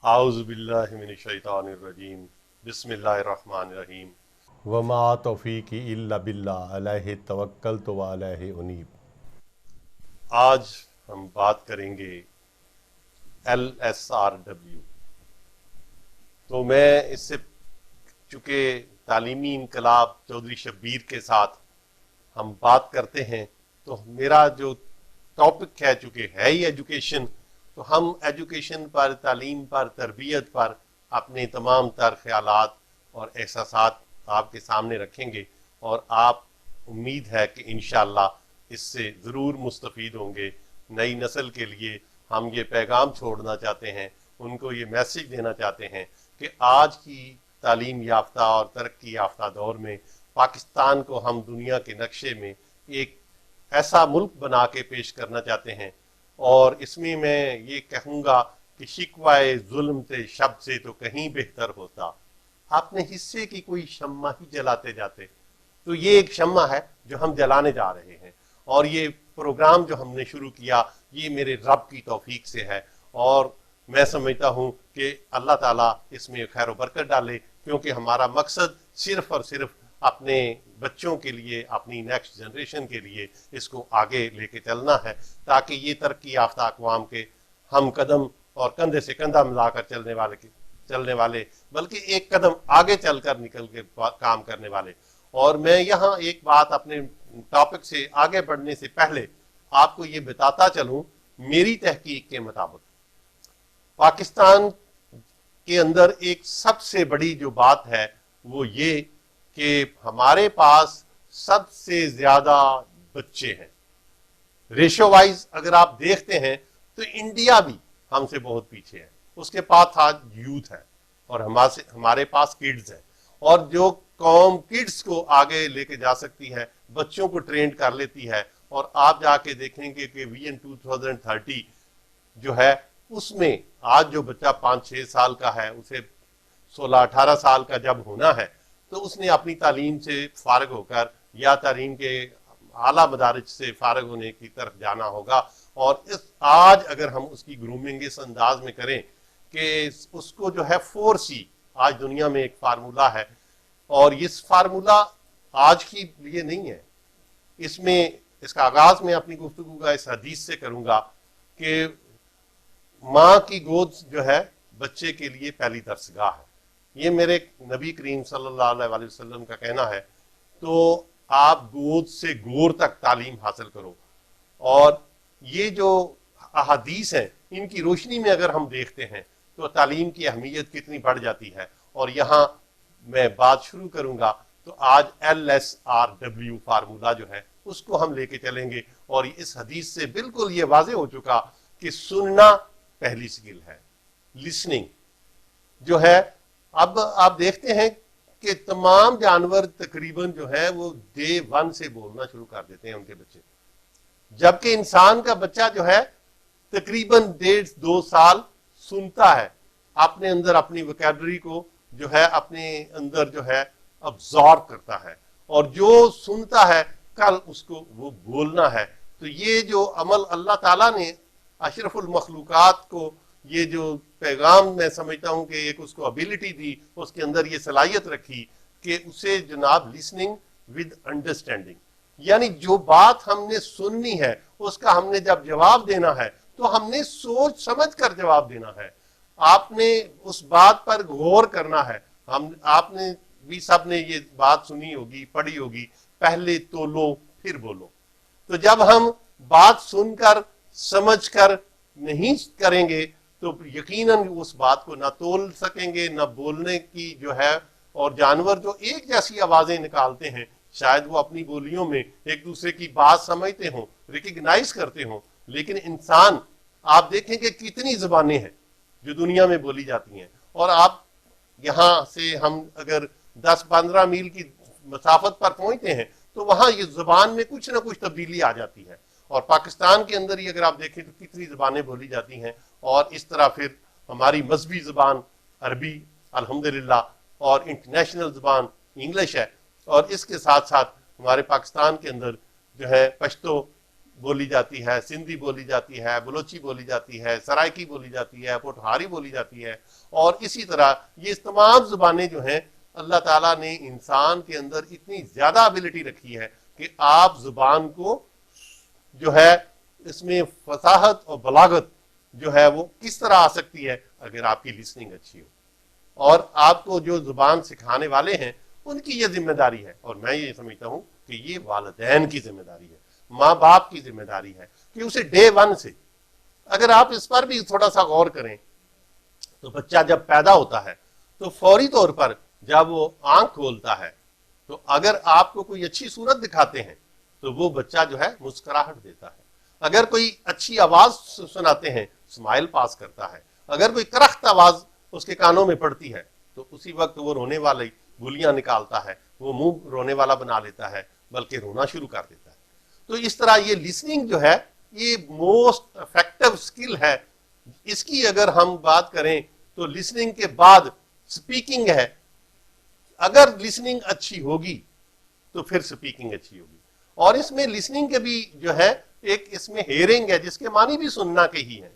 आउज़ु बिल्लाहि मिनश शैतानिर रजीम बिस्मिल्लाहिर रहमानिर रहीम वमा तौफीकी इल्ला बिल्लाह अलैहि तवक्कलतु व अलैहि उनीब। आज हम बात करेंगे LSRW। तो मैं इससे चूँकि तालीमी इनकलाब चौधरी शब्बीर के साथ हम बात करते हैं, तो मेरा जो टॉपिक है चूँकि है ही एजुकेशन, तो हम एजुकेशन पर, तालीम पर, तरबियत पर अपने तमाम तर ख्यालात और एहसासात आपके सामने रखेंगे और आप उम्मीद है कि इंशाअल्लाह इससे ज़रूर मुस्तफ़ीद होंगे। नई नस्ल के लिए हम ये पैगाम छोड़ना चाहते हैं, उनको ये मैसेज देना चाहते हैं कि आज की तालीम याफ्ता और तरक्की याफ्ता दौर में पाकिस्तान को हम दुनिया के नक्शे में एक ऐसा मुल्क बना के पेश करना चाहते हैं। और इसमें मैं ये कहूँगा कि शिकवाए जुल्म से शब से तो कहीं बेहतर होता। आपने हिस्से की कोई शम्मा ही जलाते जाते, तो ये एक शम्मा है जो हम जलाने जा रहे हैं। और ये प्रोग्राम जो हमने शुरू किया ये मेरे रब की तौफीक से है और मैं समझता हूँ कि अल्लाह ताला इसमें खैर बरकत डाले, क्योंकि हमारा मकसद सिर्फ और सिर्फ अपने बच्चों के लिए, अपनी नेक्स्ट जनरेशन के लिए इसको आगे लेके चलना है, ताकि ये तरक्की याफ्ता अक़वाम के हम कदम और कंधे से कंधा मिलाकर चलने वाले बल्कि एक कदम आगे चलकर निकल के काम करने वाले। और मैं यहाँ एक बात अपने टॉपिक से आगे बढ़ने से पहले आपको ये बताता चलूँ, मेरी तहकीक के मुताबिक पाकिस्तान के अंदर एक सबसे बड़ी जो बात है वो ये कि हमारे पास सबसे ज्यादा बच्चे हैं। रेशो वाइज अगर आप देखते हैं तो इंडिया भी हमसे बहुत पीछे है, उसके पास आज यूथ है और हमारे पास किड्स है। और जो कौम किड्स को आगे लेके जा सकती है, बच्चों को ट्रेन कर लेती है, और आप जाके देखेंगे कि विजन 2030 जो है उसमें आज जो बच्चा 5-6 साल का है उसे 16-18 साल का जब होना है तो उसने अपनी तालीम से फारग होकर या तालीम के आला मदारिज से फारग होने की तरफ जाना होगा। और इस आज अगर हम उसकी ग्रूमिंग इस अंदाज में करें कि उसको जो है 4C आज दुनिया में एक फार्मूला है, और इस फार्मूला आज की लिए नहीं है। इसमें इसका आगाज मैं अपनी गुफ्तगू का इस हदीस से करूंगा कि माँ की गोद जो है बच्चे के लिए पहली दरसगाह है। ये मेरे नबी करीम सल्लल्लाहु अलैहि वसल्लम का कहना है। तो आप गोद से गोर तक तालीम हासिल करो। और ये जो अहादीस हैं इनकी रोशनी में अगर हम देखते हैं तो तालीम की अहमियत कितनी बढ़ जाती है। और यहाँ मैं बात शुरू करूंगा तो आज LSRW फार्मूला जो है उसको हम लेके चलेंगे। और इस हदीस से बिल्कुल ये वाजे हो चुका कि सुनना पहली स्किल है, लिसनिंग जो है। अब आप देखते हैं कि तमाम जानवर तकरीबन जो है वो डे 1 से बोलना शुरू कर देते हैं उनके बच्चे, जबकि इंसान का बच्चा जो है तकरीबन 1.5-2 साल सुनता है, अपने अंदर अपनी वोकैबुलरी को जो है अपने अंदर जो है अब्सॉर्ब करता है, और जो सुनता है कल उसको वो बोलना है। तो ये जो अमल अल्लाह ताला ने अशरफुल मखलूकात को ये जो पैगाम मैं समझता हूं कि एक उसको एबिलिटी दी, उसके अंदर ये सलाहियत रखी कि उसे जनाब लिसनिंग विद अंडरस्टैंडिंग, यानी जो बात हमने सुननी है उसका हमने जब जवाब देना है तो हमने सोच समझ कर जवाब देना है। आपने उस बात पर गौर करना है। आपने भी सब ने ये बात सुनी होगी, पढ़ी होगी, पहले तोलो फिर बोलो। तो जब हम बात सुनकर समझकर नहीं करेंगे तो यकीनन उस बात को ना तोल सकेंगे, ना बोलने की जो है। और जानवर जो एक जैसी आवाजें निकालते हैं, शायद वो अपनी बोलियों में एक दूसरे की बात समझते हों, रिकग्नाइज करते हों, लेकिन इंसान आप देखेंगे कितनी जुबानें हैं जो दुनिया में बोली जाती हैं। और आप यहाँ से हम अगर 10-15 मील की मसाफत पर पहुंचते हैं तो वहां ये जुबान में कुछ ना कुछ तब्दीली आ जाती है। और पाकिस्तान के अंदर ही अगर आप देखें तो कितनी जुबानें बोली जाती हैं। और इस तरह फिर हमारी मजहबी जुबान अरबी अल्हम्दुलिल्लाह, और इंटरनेशनल जुबान इंग्लिश है। और इसके साथ साथ हमारे पाकिस्तान के अंदर जो है पश्तो बोली जाती है, सिंधी बोली जाती है, बलोची बोली जाती है, सराइकी बोली जाती है, पोठहारी बोली जाती है, और इसी तरह ये तमाम जुबानें जो हैं अल्लाह ताला ने इंसान के अंदर इतनी ज्यादा एबिलिटी रखी है कि आप जुबान को जो है इसमें फसाहत और बलागत जो है वो किस तरह आ सकती है अगर आपकी लिसनिंग अच्छी हो। और आपको जो जुबान सिखाने वाले हैं उनकी ये जिम्मेदारी है, और मैं ये समझता हूं कि ये वालिदैन की जिम्मेदारी है, माँ बाप की जिम्मेदारी है कि उसे डे वन से, अगर आप इस पर भी थोड़ा सा गौर करें तो बच्चा जब पैदा होता है तो फौरी तौर पर जब वो आंख खोलता है तो अगर आपको कोई अच्छी सूरत दिखाते हैं तो वो बच्चा जो है मुस्कुराहट देता है, अगर कोई अच्छी आवाज सुनाते हैं स्माइल पास करता है, अगर कोई करख्त आवाज उसके कानों में पड़ती है तो उसी वक्त वो रोने वाली गुलियां निकालता है, वो मुंह रोने वाला बना लेता है, बल्कि रोना शुरू कर देता है। तो इस तरह ये लिसनिंग जो है ये मोस्ट इफेक्टिव स्किल है। इसकी अगर हम बात करें तो लिसनिंग के बाद स्पीकिंग है, अगर लिसनिंग अच्छी होगी तो फिर स्पीकिंग अच्छी होगी। और इसमें लिसनिंग के भी जो है एक इसमें हेयरिंग है जिसके मानी भी सुनना के ही है,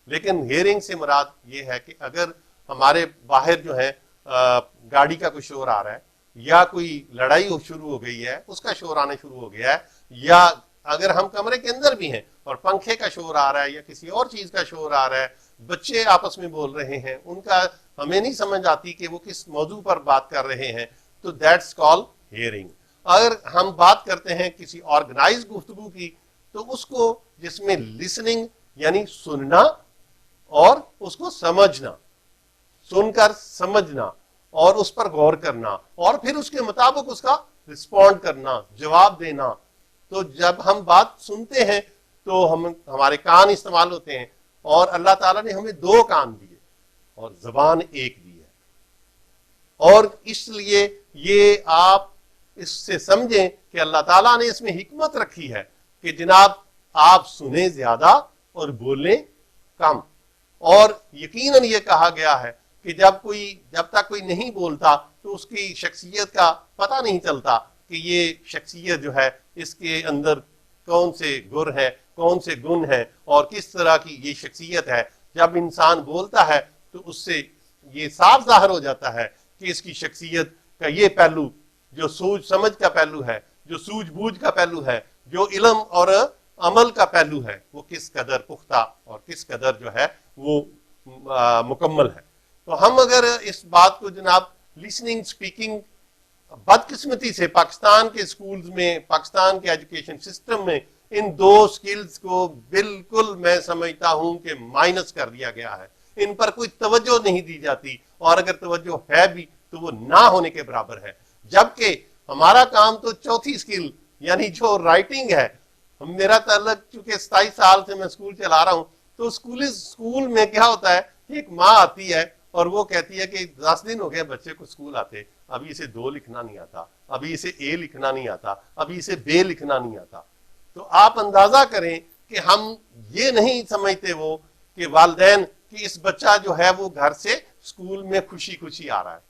लेकिन हेयरिंग से मुराद ये है कि अगर हमारे बाहर जो है गाड़ी का कोई शोर आ रहा है, या कोई लड़ाई शुरू हो गई है उसका शोर आने शुरू हो गया है, या अगर हम कमरे के अंदर भी हैं और पंखे का शोर आ रहा है या किसी और चीज का शोर आ रहा है, बच्चे आपस में बोल रहे हैं, उनका हमें नहीं समझ आती कि वो किस मौजू पर बात कर रहे हैं, तो दैट्स कॉल्ड हियरिंग। अगर हम बात करते हैं किसी ऑर्गेनाइज गुफ्तगू की तो उसको जिसमें लिसनिंग यानी सुनना और उसको समझना, सुनकर समझना और उस पर गौर करना और फिर उसके मुताबिक उसका रिस्पॉन्ड करना, जवाब देना। तो जब हम बात सुनते हैं तो हमारे कान इस्तेमाल होते हैं, और अल्लाह ताला ने हमें 2 कान दिए और जबान एक दी है, और इसलिए ये आप इससे समझें कि अल्लाह ताला ने इसमें हिकमत रखी है कि जनाब आप सुने ज्यादा और बोलें कम। और यकीनन ये कहा गया है कि जब तक कोई नहीं बोलता तो उसकी शख्सियत का पता नहीं चलता कि ये शख्सियत जो है इसके अंदर कौन से गुण है, कौन से गुण है और किस तरह की ये शख्सियत है। जब इंसान बोलता है तो उससे ये साफ जाहिर हो जाता है कि इसकी शख्सियत का ये पहलू जो सूझ समझ का पहलू है, जो सूझबूझ का पहलू है, जो इल्म और अमल का पहलू है, वो किस कदर पुख्ता और किस कदर जो है वो मुकम्मल है। तो हम अगर इस बात को जनाब लिसनिंग स्पीकिंग, बदकिस्मती से पाकिस्तान के स्कूल्स में, पाकिस्तान के एजुकेशन सिस्टम में इन 2 स्किल्स को बिल्कुल मैं समझता हूं कि माइनस कर दिया गया है, इन पर कोई तवज्जो नहीं दी जाती, और अगर तवज्जो है भी तो वो ना होने के बराबर है। जबकि हमारा काम तो चौथी स्किल यानी जो राइटिंग है, मेरा ताल्लुक चूंकि 27 साल से मैं स्कूल चला रहा हूं, तो स्कूल में क्या होता है, एक माँ आती है और वो कहती है कि 10 दिन हो गए बच्चे को स्कूल आते, अभी इसे 2 लिखना नहीं आता, अभी इसे ए लिखना नहीं आता, अभी इसे बे लिखना नहीं आता। तो आप अंदाजा करें कि हम ये नहीं समझते वो कि वालिदैन कि इस बच्चा जो है वो घर से स्कूल में खुशी खुशी आ रहा है,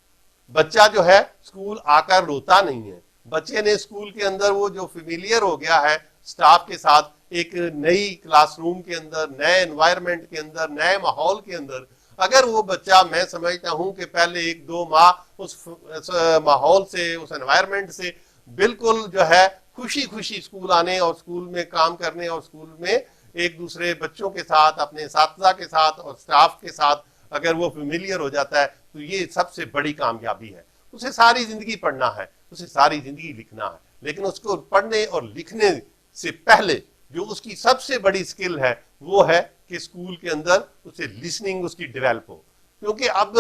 बच्चा जो है स्कूल आकर रोता नहीं है, बच्चे ने स्कूल के अंदर वो जो फेमिलियर हो गया है स्टाफ के साथ, एक नई क्लासरूम के अंदर, नए एनवायरनमेंट के अंदर, नए माहौल के अंदर, अगर वो बच्चा, मैं समझता हूं कि पहले 1-2 माह उस माहौल से, उस एनवायरनमेंट से बिल्कुल जो है खुशी खुशी स्कूल आने और स्कूल में काम करने और स्कूल में एक दूसरे बच्चों के साथ, अपने असातिज़ा के साथ और स्टाफ के साथ अगर वो फेमिलियर हो जाता है तो ये सबसे बड़ी कामयाबी है। उसे सारी जिंदगी पढ़ना है, उसे सारी जिंदगी लिखना है, लेकिन उसको पढ़ने और लिखने से पहले जो उसकी सबसे बड़ी स्किल है वो है कि स्कूल के अंदर उसे लिसनिंग उसकी डेवलप हो। क्योंकि अब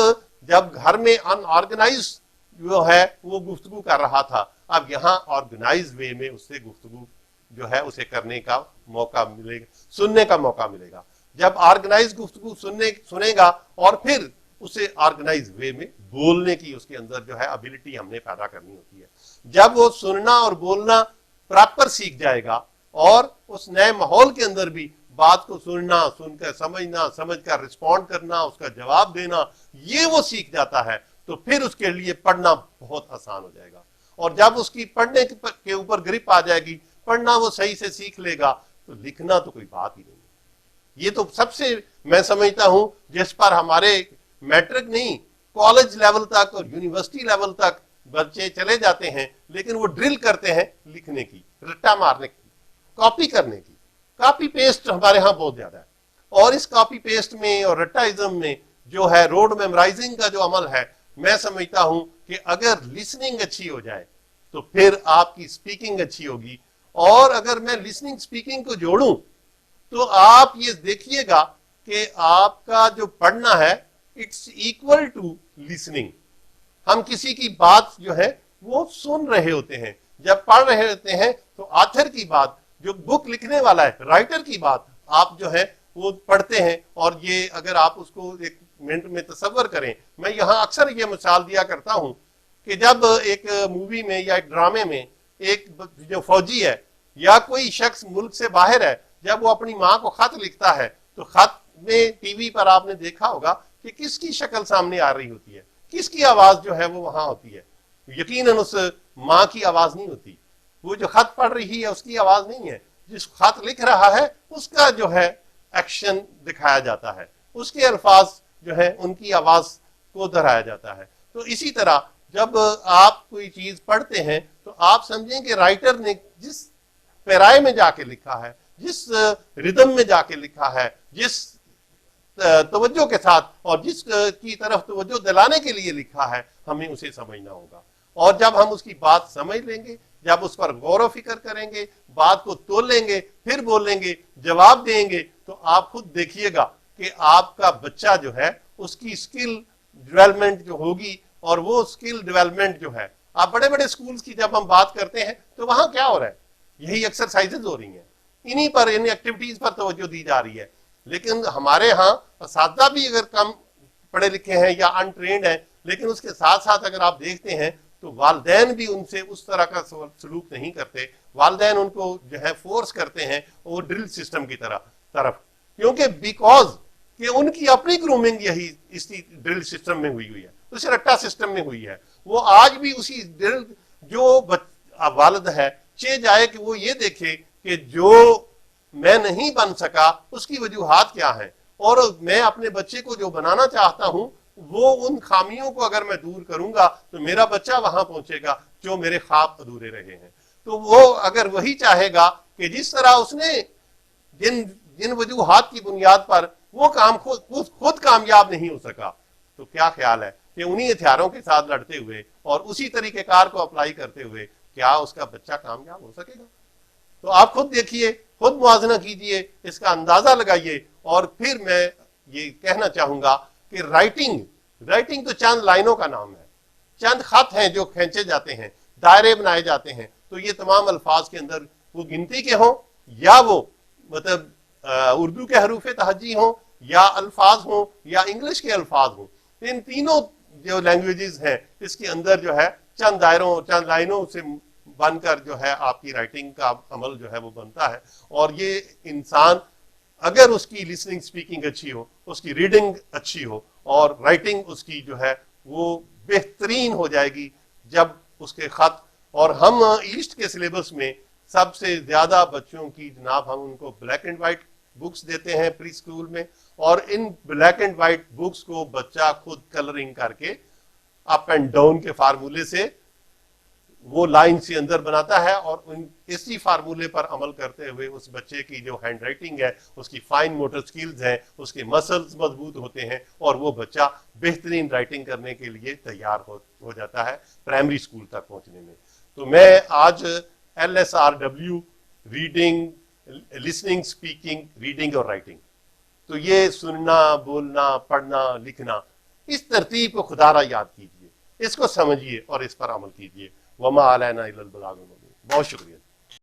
जब घर में अनऑर्गेनाइज जो है वो गुफ्तगू कर रहा था, अब यहाँ ऑर्गेनाइज वे में उससे गुफ्तगू जो है उसे करने का मौका मिलेगा, सुनने का मौका मिलेगा। जब ऑर्गेनाइज गुफ्तगू सुनेगा और फिर उसे ऑर्गेनाइज वे में बोलने की उसके अंदर जो है एबिलिटी हमने पैदा करनी होती है। जब वो सुनना और बोलना प्रॉपर सीख जाएगा और उस नए माहौल के अंदर भी बात को सुनना, सुनकर समझना, समझकर रिस्पॉन्ड करना, उसका जवाब देना, ये वो सीख जाता है, तो फिर उसके लिए पढ़ना बहुत आसान हो जाएगा। और जब उसकी पढ़ने के ऊपर ग्रिप आ जाएगी, पढ़ना वो सही से सीख लेगा, تو لکھنا تو کوئی بات ہی نہیں ہے۔ یہ تو سب سے میں سمجھتا ہوں جس پر ہمارے میٹرک نہیں کالج لیول تک اور یونیورسٹی لیول تک بچے چلے جاتے ہیں، لیکن وہ ڈرل کرتے ہیں لکھنے کی، رٹا مارنے کی، کاپی کرنے کی۔ کاپی پیسٹ ہمارے ہاں بہت زیادہ ہے، اور اس کاپی پیسٹ میں اور رٹائزم میں جو ہے روڈ میمورائزنگ کا جو عمل ہے، میں سمجھتا ہوں کہ اگر لسننگ اچھی ہو جائے تو پھر آپ کی سپیکنگ اچھی ہوگی۔ اور اگر میں لسننگ سپیکنگ کو جوڑوں تو آپ یہ دیکھیے گا کہ آپ کا جو پڑھنا ہے اٹس ایکول ٹو لسننگ۔ ہم کسی کی بات جو ہے وہ سن رہے ہوتے ہیں، جب پڑھ رہے ہوتے ہیں تو آتھر کی بات، جو بک لکھنے والا ہے رائٹر کی بات آپ جو ہے وہ پڑھتے ہیں۔ اور یہ اگر آپ اس کو ایک منٹ میں تصور کریں، میں یہاں اکثر یہ مثال دیا کرتا ہوں کہ جب ایک مووی میں یا ایک ڈرامے میں ایک جو فوجی ہے یا کوئی شخص ملک سے باہر ہے، جب وہ اپنی ماں کو خط لکھتا ہے تو خط میں ٹی وی پر آپ نے دیکھا ہوگا کہ کس کی شکل سامنے آ رہی ہوتی ہے، کس کی آواز جو ہے وہ وہاں ہوتی ہے۔ یقیناً اس ماں کی آواز نہیں ہوتی، وہ جو خط پڑھ رہی ہے اس کی آواز نہیں ہے، جس خط لکھ رہا ہے اس کا جو ہے ایکشن دکھایا جاتا ہے، اس کے الفاظ جو ہے ان کی آواز کو دہرایا جاتا ہے۔ تو اسی طرح جب آپ کوئی چیز پڑھتے ہیں تو آپ سمجھیں کہ رائٹر نے جس پیرائے میں جا کے لکھا ہے، جس ردم میں جا کے لکھا ہے، جس توجہ کے ساتھ اور جس کی طرف توجہ دلانے کے لیے لکھا ہے، ہمیں اسے سمجھنا ہوگا۔ اور جب ہم اس کی بات سمجھ لیں گے، جب اس پر غور و فکر کریں گے، بات کو تول لیں گے، پھر بولیں گے، جواب دیں گے، تو آپ خود دیکھیے گا کہ آپ کا بچہ جو ہے اس کی سکل ڈیولپمنٹ جو ہوگی، اور وہ سکل ڈیولپمنٹ جو ہے، آپ بڑے بڑے سکولز کی جب ہم بات کرتے ہیں تو وہاں کیا ہو رہا ہے؟ یہی ایکسرسائزز ہو رہی ہیں، انہی پر، ان ایکٹیویٹیز پر توجہ دی جا رہی ہے۔ لیکن ہمارے ہاں اساتذہ بھی اگر کم پڑھے لکھے ہیں یا انٹرینڈ ہیں، لیکن اس کے ساتھ ساتھ اگر آپ دیکھتے ہیں تو والدین بھی ان سے اس طرح کا سلوک نہیں کرتے۔ والدین ان کو جو ہے فورس کرتے ہیں وہ ڈرل سسٹم کی طرف، کیونکہ بیکاز کہ ان کی اپنی گرومنگ یہی اسی ڈرل سسٹم میں ہوئی ہے، اس رٹا سسٹم میں ہوئی ہے۔ وہ آج بھی اسی ڈرل جو والد ہے چاہے جائے کہ وہ یہ دیکھے کہ جو میں نہیں بن سکا اس کی وجوہات کیا ہیں، اور میں اپنے بچے کو جو بنانا چاہتا ہوں وہ ان خامیوں کو اگر میں دور کروں گا تو میرا بچہ وہاں پہنچے گا جو میرے خواب ادھورے رہے ہیں۔ تو وہ اگر وہی چاہے گا کہ جس طرح اس نے جن وجوہات کی بنیاد پر وہ کام خود کامیاب نہیں ہو سکا، تو کیا خیال ہے کہ انہی ہتھیاروں کے ساتھ لڑتے ہوئے اور اسی طریقہ کار کو اپلائی کرتے ہوئے کیا اس کا بچہ کامیاب ہو سکے گا؟ تو آپ خود دیکھیے، خود موازنہ کیجئے، اس کا اندازہ لگائیے۔ اور پھر میں یہ کہنا چاہوں گا کہ رائٹنگ تو چند لائنوں کا نام ہے، چند خط ہیں جو کھینچے جاتے ہیں، دائرے بنائے جاتے ہیں۔ تو یہ تمام الفاظ کے اندر وہ گنتی کے ہوں یا وہ مطلب اردو کے حروف تہجی ہوں یا الفاظ ہوں یا انگلش کے الفاظ ہوں، ان تینوں جو لینگویجز ہیں اس کے اندر جو ہے چند دائروں چند لائنوں سے بن کر جو ہے آپ کی رائٹنگ کا عمل جو ہے وہ بنتا ہے۔ اور یہ انسان اگر اس کی لسننگ سپیکنگ اچھی ہو، اس کی ریڈنگ اچھی ہو اور رائٹنگ اس کی جو ہے وہ بہترین ہو جائے گی جب اس کے خط، اور ہم ایسٹ کے سلیبس میں سب سے زیادہ بچوں کی جناب ہم ان کو بلیک اینڈ وائٹ بکس دیتے ہیں پری اسکول میں، اور in black and white books کو بچہ خود کلرنگ کر کے اپ اینڈ ڈاؤن کے فارمولے سے وہ لائن سے اندر بناتا ہے، اور اسی فارمولے پر عمل کرتے ہوئے اس بچے کی جو ہینڈ رائٹنگ ہے، اس کی فائن موٹر سکلز ہیں، اس کے مسلز مضبوط ہوتے ہیں، اور وہ بچہ بہترین رائٹنگ کرنے کے لیے تیار ہو جاتا ہے پرائمری اسکول تک پہنچنے میں۔ تو میں آج LSRW reading, listening, speaking, reading اور رائٹنگ، تو یہ سننا، بولنا، پڑھنا، لکھنا، اس ترتیب کو خدا را یاد کیجئے، اس کو سمجھیے اور اس پر عمل کیجئے۔ وما علینا الا البلاغ المبین۔ بہت شکریہ۔